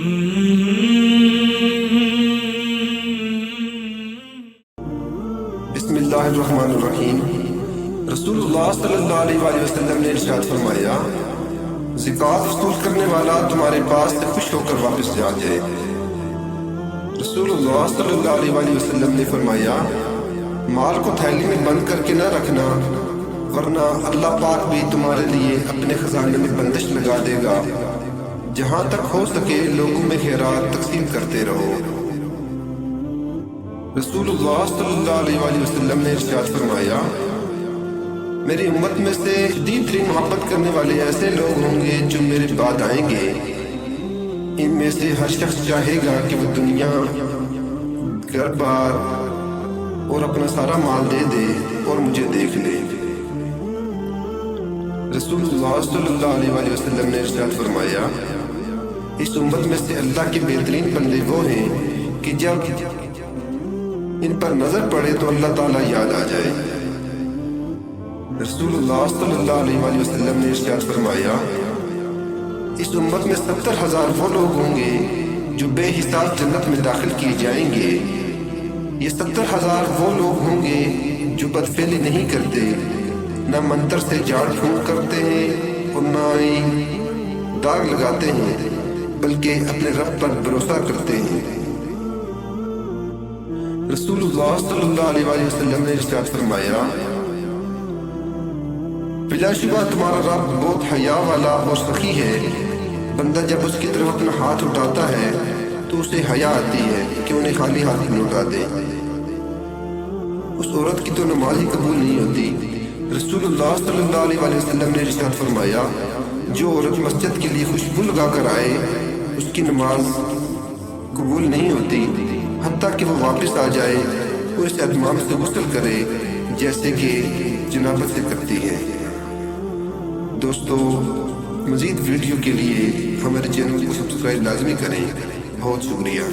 بسم اللہ الرحمن الرحیم۔ رسول اللہ صلی اللہ علیہ وسلم نے ارشاد فرمایا، زکوٰۃ وصول کرنے والا تمہارے پاس سے خوش ہو کر واپس آ جائے۔ رسول اللہ صلی اللہ علیہ وسلم نے فرمایا، مال کو تھیلی میں بند کر کے نہ رکھنا، ورنہ اللہ پاک بھی تمہارے لیے اپنے خزانے میں بندش لگا دے گا۔ جہاں تک ہو سکے لوگوں میں خیرات تقسیم کرتے رہو۔ رسول اللہ صلی اللہ علیہ وسلم نے ارشاد فرمایا، میری امت میں سے شدید ترین محبت کرنے والے ایسے لوگ ہوں گے جو میرے بعد آئیں گے۔ ان میں سے ہر شخص چاہے گا کہ وہ دنیا، گھر بار اور اپنا سارا مال دے دے اور مجھے دیکھ لے۔ رسول اللہ صلی اللہ علیہ وسلم نے ارشاد فرمایا، اس امت میں سے اللہ کے بہترین بندے وہ ہیں کہ جب ان پر نظر پڑے تو اللہ تعالیٰ یاد آ جائے۔ رسول اللہ صلی اللہ علیہ وسلم نے ارشاد فرمایا، اس امت میں 70,000 وہ لوگ ہوں گے جو بے حساب جنت میں داخل کیے جائیں گے۔ یہ 70,000 وہ لوگ ہوں گے جو بدفعلی نہیں کرتے، نہ منتر سے جھاڑ پھونک کرتے ہیں اور نہ ہی داغ لگاتے ہیں، بلکہ اپنے رب پر بھروسہ کرتے ہیں۔ رسول اللہ صلی اللہ علیہ وسلم نے ارشاد فرمایا، بلا شبہ تمہارا رب بہت حیا والا اور سخی ہے۔ بندہ جب اس کی طرف اپنا ہاتھ اٹھاتا ہے تو اسے حیا آتی ہے کہ انہیں خالی ہاتھ میں اٹھا دے۔ اس عورت کی تو نماز ہی قبول نہیں ہوتی۔ رسول اللہ صلی اللہ علیہ وسلم نے ارشاد فرمایا، جو عورت مسجد کے لیے خوشبو لگا کر آئے اس کی نماز قبول نہیں ہوتی حتیٰ کہ وہ واپس آ جائے اور اس اہتمام سے غسل کرے جیسے کہ جنابت سے کرتی ہے۔ دوستو، مزید ویڈیو کے لیے ہمارے چینل کو سبسکرائب لازمی کریں۔ بہت شکریہ۔